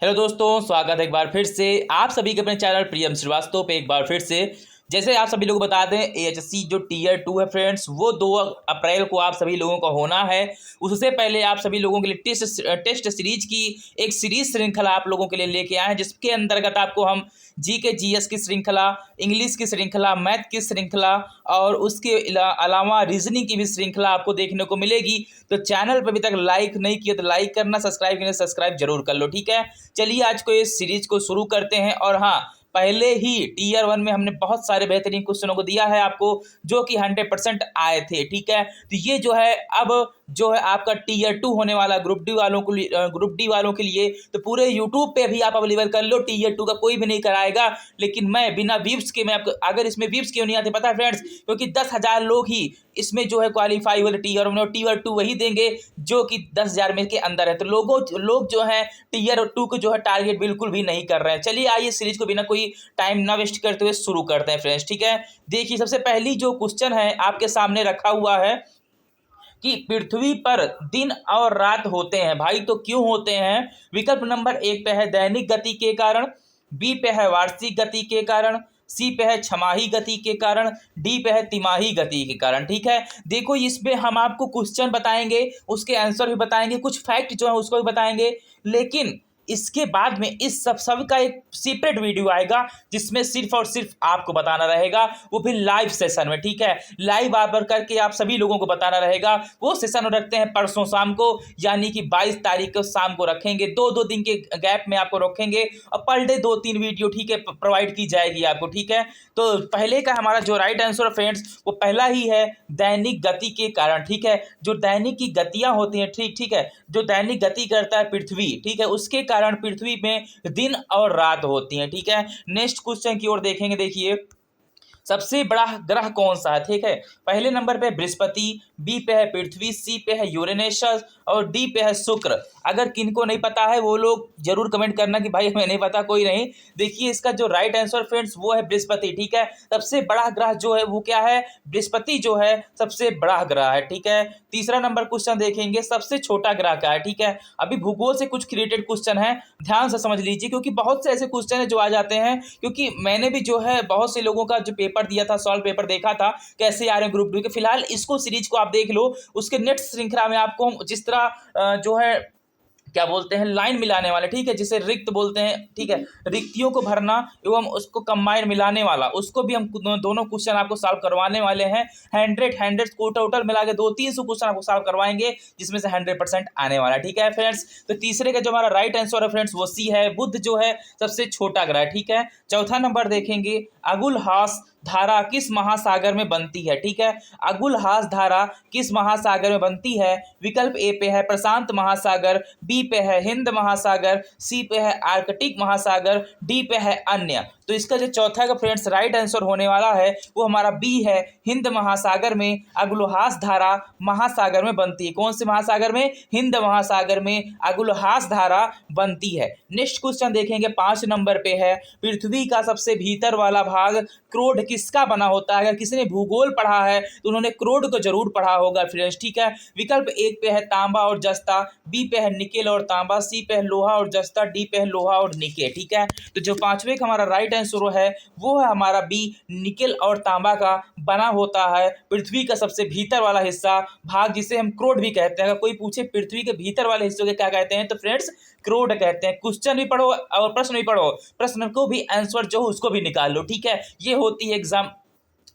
Hello दोस्तों, स्वागत है एक बार फिर से आप सभी के अपने चैनल प्रियम श्रीवास्तव पे। एक बार फिर से जैसे आप सभी लोग बता दें, एएचएससी जो टीयर 2 है फ्रेंड्स, वो 2 अप्रैल को आप सभी लोगों का होना है। उससे पहले आप सभी लोगों के लिए टेस्ट सीरीज की एक सीरीज श्रृंखला आप लोगों के लिए लेके आए हैं, जिसके अंतर्गत आपको हम जीके जीएस की श्रृंखला, इंग्लिश की श्रृंखला, मैथ की श्रृंखला और उसके अलावा रीजनिंग की भी श्रृंखला आपको देखने को मिलेगी। तो चैनल पर अभी तक लाइक नहीं किया तो लाइक करना, सब्सक्राइब करना, सब्सक्राइब जरूर कर लो। ठीक है, चलिए आज को इस सीरीज को शुरू करते हैं। और हाँ, पहले ही टीयर 1 में हमने बहुत सारे बेहतरीन क्वेश्चनों को दिया है आपको, जो कि 100% आए थे। ठीक है, तो ये जो है अब जो है आपका टीयर 2 होने वाला ग्रुप डी वालों के लिए तो पूरे यूट्यूब पे भी आप अवेलेबल कर लो। टीयर 2 का कोई भी नहीं कराएगा, लेकिन मैं बिना व्यूज के, मैं आपको, अगर इसमें व्यूज क्यों नहीं आते पता है फ्रेंड्स, क्योंकि 10,000 लोग ही इसमें जो है क्वालिफाई हुए टीयर 1 और टीयर 2 वही देंगे जो कि 10,000 में के अंदर है। तो लोग जो है टीयर 2 को जो है टारगेट बिल्कुल भी नहीं कर रहे हैं। चलिए आइए सीरीज को बिना कोई टाइम ना वेस्ट करते हुए शुरू करते हैं फ्रेंड्स। ठीक है, देखिए सबसे पहली जो क्वेश्चन है आपके सामने रखा हुआ है कि पृथ्वी पर दिन और रात होते हैं भाई, तो क्यों होते हैं। विकल्प नंबर 1 पे है दैनिक गति के कारण, बी पे है वार्षिक गति के कारण, सी पे है छमाही गति के कारण, डी पे है तिमाही गति के कारण। ठीक है, देखो इसमें हम आपको क्वेश्चन बताएंगे, उसके आंसर भी बताएंगे, कुछ फैक्ट जो है उसको भी बताएंगे, लेकिन इसके बाद में इस सब का एक सेपरेट वीडियो आएगा जिसमें सिर्फ और सिर्फ आपको बताना रहेगा, वो भी लाइव सेशन में। ठीक है, लाइव आकर करके आप सभी लोगों को बताना रहेगा। वो सेशन रखते हैं परसों शाम को, यानी कि 22 तारीख को शाम को रखेंगे। दो दिन के गैप में आपको रखेंगे और पर डे 2-3 वीडियो ठीक है प्रोवाइड की जाएगी आपको। ठीक है, तो पहले का हमारा जो राइट आंसर फ्रेंड्स वो पहला ही है दैनिक गति के कारण। ठीक है, जो दैनिक की गतियां होती हैं, ठीक है, जो दैनिक गति करता है पृथ्वी, ठीक है, उसके कारण पृथ्वी में दिन और रात होती हैं। ठीक है, नेक्स्ट क्वेश्चन की ओर देखेंगे। देखिए सबसे बड़ा ग्रह कौन सा है। ठीक है, पहले नंबर पे बृहस्पति, बी पे है पृथ्वी, सी पे है यूरेनस और डी पे है शुक्र। अगर किनको नहीं पता है वो लोग जरूर कमेंट करना कि भाई हमें नहीं पता, कोई नहीं। देखिए इसका जो राइट आंसर फ्रेंड्स वो है बृहस्पति। ठीक है, सबसे बड़ा ग्रह जो है वो क्या है, बृहस्पति जो है सबसे बड़ा ग्रह है। ठीक है, तीसरा नंबर क्वेश्चन देखेंगे, सबसे छोटा ग्रह क्या है। ठीक है, अभी भूगोल से कुछ क्रिएटेड क्वेश्चन है, ध्यान से समझ लीजिए, क्योंकि बहुत से ऐसे क्वेश्चन है जो आ जाते हैं, क्योंकि मैंने भी जो है बहुत से लोगों का जो पेपर दिया था, सॉल्व पेपर देखा था कैसे आ रहे हैं ग्रुप डी के। फिलहाल इसको सीरीज को आप देख लो, उसके नेक्स्ट श्रृंखला में आपको हम जिस तरह जो है क्या बोलते हैं लाइन मिलाने वाले, ठीक है, जिसे रिक्त बोलते हैं, ठीक है, रिक्तियों को भरना एवं उसको कंबाइन मिलाने वाला, उसको भी हम दोनों क्वेश्चन आपको सॉल्व करवाने वाले हैं। 100 को टोटल मिला के 200-300 क्वेश्चन आपको सॉल्व करवाएंगे, जिसमें से 100% आने वाला है। ठीक है फ्रेंड्स, तो तीसरे का जो हमारा राइट आंसर है फ्रेंड्स वो सी है, बुध जो है सबसे छोटा ग्रह। ठीक है, चौथा नंबर देखेंगे, अगुलहास धारा किस महासागर में बनती है। ठीक है, अगुलहास धारा किस महासागर में बनती है। विकल्प ए पे है प्रशांत महासागर, बी पे है हिंद महासागर, सी पे है आर्कटिक महासागर, डी पे है अन्य। तो इसका जो चौथा का फ्रेंड्स राइट आंसर होने वाला है वो हमारा बी है, हिंद महासागर में अगुलहास धारा महासागर में बनती है। कौन से महासागर में, हिंद महासागर में अगुलहास धारा बनती है। नेक्स्ट क्वेश्चन देखेंगे, 5 नंबर पे है, पृथ्वी का सबसे भीतर वाला भाग क्रोड किसका बना होता है। अगर किसी ने भूगोल पढ़ा है तो उन्होंने क्रोड को जरूर पढ़ा होगा फ्रेंड्स। ठीक है, विकल्प 1 पे है तांबा और जस्ता, बी पे है निकेल और तांबा, सी पे है लोहा और जस्ता, डी पे है लोहा और निकेल। ठीक है, तो जो पांचवे का हमारा राइट आंसर है वो है हमारा बी, निकेल और तांबा का बना होता है पृथ्वी का सबसे भीतर वाला हिस्सा भाग, जिसे हम क्रोड भी कहते हैं। अगर कोई पूछे पृथ्वी के भीतर वाले हिस्से के क्या कहते हैं तो फ्रेंड्स क्रोड कहते हैं। क्वेश्चन भी पढ़ो और प्रश्न भी पढ़ो, प्रश्न को भी आंसर जो उसको भी निकाल लो। ठीक है, ये होती है एग्जाम,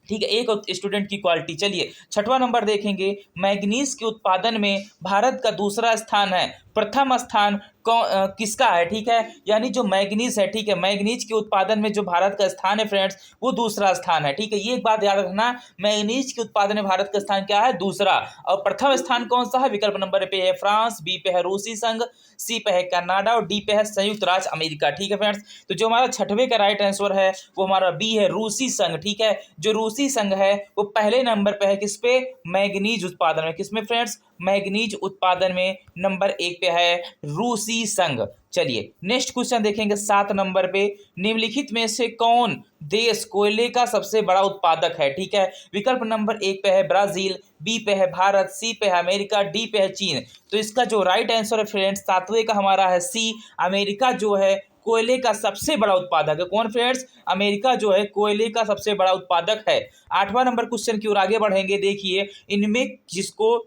ठीक है, एक स्टूडेंट की क्वालिटी। चलिए छठवां नंबर देखेंगे, मैग्नीज के उत्पादन में भारत का दूसरा स्थान है, प्रथम स्थान किसका है। ठीक है, यानी जो मैग्नीज है, ठीक है, मैग्नीज के उत्पादन में जो भारत का स्थान है फ्रेंड्स वो दूसरा स्थान है। ठीक है, ये एक बात याद रखना, मैग्नीज के उत्पादन में भारत का स्थान क्या है, दूसरा। और प्रथम स्थान कौन सा है, विकल्प नंबर पे है फ्रांस, बी पे है रूसी संघ, सी पे है कनाडा और डी पे है संयुक्त राज्य अमेरिका। ठीक है फ्रेंड्स, तो जो हमारा छठवें का राइट आंसर है वो हमारा बी है, रूसी संघ। ठीक है, जो रूसी संघ है वो पहले नंबर पे है, किस पे, मैग्नीज उत्पादन में। किसमें फ्रेंड्स, मैग्नीज उत्पादन में नंबर 1 पे है रूसी संघ। चलिए नेक्स्ट क्वेश्चन देखेंगे 7 नंबर पे, निम्नलिखित में से कौन देश कोयले का सबसे बड़ा उत्पादक है? ठीक है, विकल्प नंबर 1 पे है ब्राजील, बी पे है भारत, सी पे है अमेरिका, डी पे है चीन। तो इसका जो राइट आंसर है फ्रेंड्स 7वें का हमारा है सी, अमेरिका जो है कोयले का सबसे बड़ा उत्पादक है। कौन फ्रेंड्स? अमेरिका जो है कोयले का सबसे बड़ा उत्पादक है। 8वां नंबर क्वेश्चन की ओर आगे बढ़ेंगे। देखिए इनमें जिसको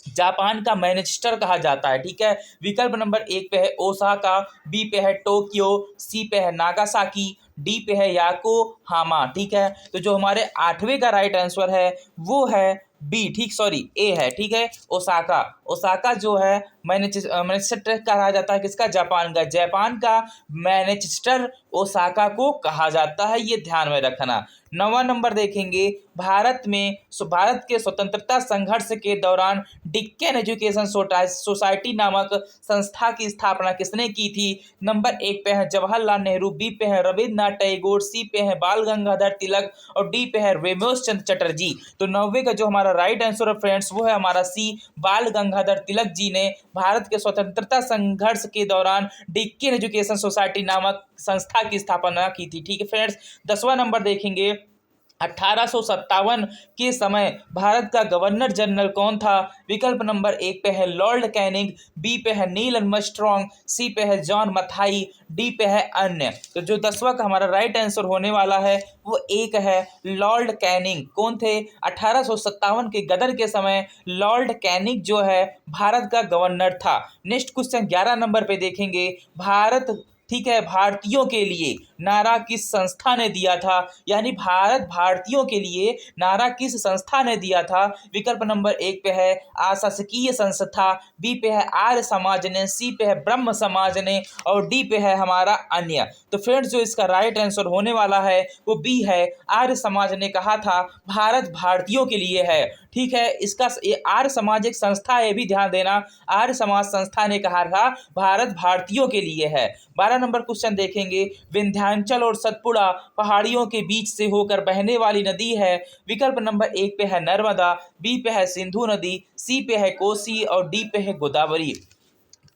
जापान का मैनचेस्टर कहा जाता है, ठीक है, विकल्प नंबर 1 पे है ओसाका, बी पे है टोक्यो, सी पे है नागासाकी, डी पे है याकोहामा। ठीक है, तो जो हमारे 8वें का राइट आंसर है वो है बी, ठीक, सॉरी ए है, ठीक है, ओसाका। ओसाका जो है मैनचेस्टर कहा जाता है किसका? जापान का। जापान का मैनचेस्टर ओसाका को कहा जाता है, ये ध्यान में रखना। 9वां नंबर देखेंगे, भारत के स्वतंत्रता संघर्ष के दौरान डिक्कन एजुकेशन सोसाइटी नामक संस्था की स्थापना किसने की थी? नंबर 1 पे है जवाहरलाल नेहरू, बी पे है रविन्द्रनाथ टैगोर, सी पे है बाल गंगाधर तिलक और डी पे है रमेश चंद्र चटर्जी। तो 9वें का जो हमारा राइट आंसर है फ्रेंड्स वो है हमारा सी, बाल गंगाधर तिलक जी ने भारत के स्वतंत्रता संघर्ष के दौरान डिक्कन एजुकेशन सोसाइटी नामक संस्था की स्थापना की थी। ठीक है फ्रेंड्स, 10वां नंबर देखेंगे, 1857 के समय भारत का गवर्नर जनरल कौन था? विकल्प नंबर 1 पे है लॉर्ड कैनिंग, बी पे है नील आर्मस्ट्रांग, सी पे है जॉन मथाई, डी पे है अन्य। तो जो 10वां का हमारा राइट आंसर होने वाला है वो एक है लॉर्ड कैनिंग। कौन थे? 1857 के गदर के समय लॉर्ड कैनिंग जो है भारत का गवर्नर था। नेक्स्ट क्वेश्चन 11 नंबर पे देखेंगे, भारत, ठीक है, भारतीयों के लिए नारा किस संस्था ने दिया था? यानी भारत भारतीयों के लिए नारा किस संस्था ने दिया था? विकल्प नंबर 1 पे है आशासकीय संस्था, बी पे है आर्य समाज ने, सी पे है ब्रह्म समाज ने और डी पे है हमारा अन्य। तो फ्रेंड्स जो इसका राइट आंसर होने वाला है वो बी है, आर्य समाज ने कहा था भारत भारतीयों के लिए है। ठीक है, इसका ये आर्य समाज एक संस्था है, भी ध्यान देना, आर्य समाज संस्था ने कहा था भारत भारतीयों के लिए है। 12 नंबर क्वेश्चन देखेंगे, विंध्याचल और सतपुड़ा पहाड़ियों के बीच से होकर बहने वाली नदी है। विकल्प नंबर 1 पे है नर्मदा, बी पे है सिंधु नदी, सी पे है कोसी और डी पे है गोदावरी।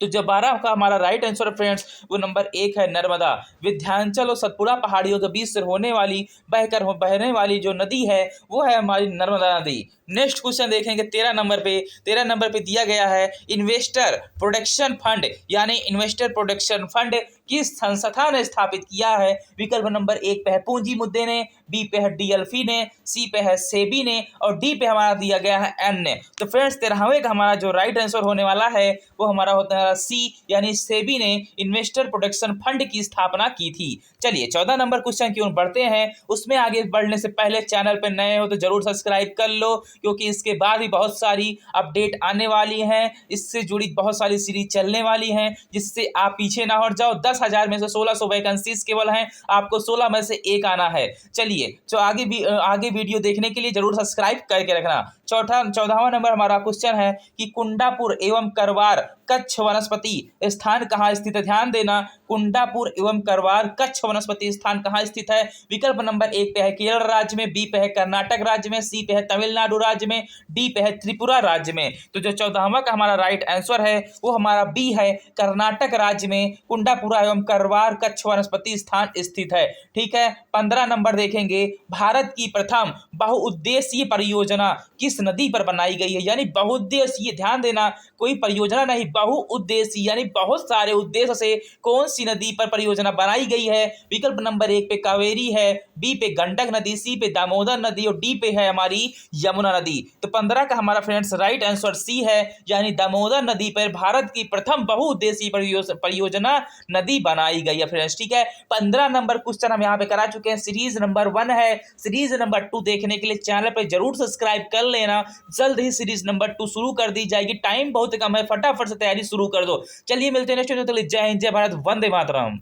तो जो 12 का हमारा राइट आंसर फ्रेंड्स वो नंबर 1 है नर्मदा। विंध्याचल और सतपुड़ा पहाड़ियों के बीच से होने वाली बहने वाली जो नदी है वो है हमारी नर्मदा नदी। नेक्स्ट क्वेश्चन देखेंगे 13 नंबर पे। 13 नंबर पे दिया गया है इन्वेस्टर प्रोटेक्शन फंड, यानी इन्वेस्टर प्रोटेक्शन फंड किस संस्था ने स्थापित किया है? विकल्प नंबर 1 पे है पूंजी मुद्दे ने, बी पे है डीएलफी ने, सी पे है सेबी ने और डी पे हमारा दिया गया है एन ने। तो फ्रेंड्स 13वें का हमारा जो राइट आंसर होने वाला है वो हमारा होता है सी, यानी सेबी ने इन्वेस्टर प्रोटेक्शन फंड की स्थापना की थी। चलिए 14 नंबर क्वेश्चन की ओर बढ़ते हैं। उसमें आगे बढ़ने से पहले चैनल पर नए हो तो जरूर सब्सक्राइब कर लो, क्योंकि इसके बाद भी बहुत सारी अपडेट आने वाली हैं, इससे जुड़ी बहुत सारी सीरीज चलने वाली हैं, जिससे आप पीछे ना हट जाओ। 10,000 में से 1600 वैकेंसीज केवल हैं, आपको 16 में से एक आना है। चलिए तो आगे वीडियो देखने के लिए जरूर सब्सक्राइब करके रखना। 14वां नंबर हमारा क्वेश्चन है कि कुंडापुर एवं करवार कच्छ वनस्पति स्थान कहाँ स्थित है? ध्यान देना, कुंडापुर एवं करवार कच्छ वनस्पति स्थान कहाँ स्थित है? विकल्प नंबर 1 पे है केरल राज्य में, बी पे है कर्नाटक राज्य में, सी पे है तमिलनाडु राज्य में, डी पे है त्रिपुरा राज्य में। तो जो 14वां का हमारा राइट आंसर है वो हमारा बी है, कर्नाटक राज्य में कुंडापुरा एवं करवार कच्छ वनस्पति स्थान स्थित है। ठीक है, 15 नंबर देखेंगे, भारत की प्रथम बहुउद्देशीय परियोजना किस नदी पर बनाई गई है? यानी बहुउद्देशीय, ध्यान देना, कोई परियोजना नहीं, बहुउद्देशीय यानी बहुत सारे उद्देश्य से कौन सी नदी पर परियोजना बनाई गई है? विकल्प नंबर 1 पे कावेरी है, बी पे गंडक नदी, सी पे दामोदर नदी और डी पे है हमारी यमुना नदी। तो 15 का हमारा फ्रेंड्स राइट आंसर सी है, यानी दामोदर नदी पर भारत की प्रथम बहुउद्देशीय परियोजना नदी बनाई गई है फ्रेंड्स। ठीक है, 15 नंबर क्वेश्चन हम यहाँ पे करा चुके हैं। सीरीज नंबर 1 है, सीरीज नंबर 2 देखने के लिए चैनल पर जरूर सब्सक्राइब कर लेना। जल्द ही सीरीज नंबर 2 शुरू कर दी जाएगी, टाइम बहुत कम है, फटाफट से तैयारी शुरू कर दो। चलिए मिलते हैं नेक्स्ट वीडियो, जय हिंद, जय भारत, वंदे मातरम।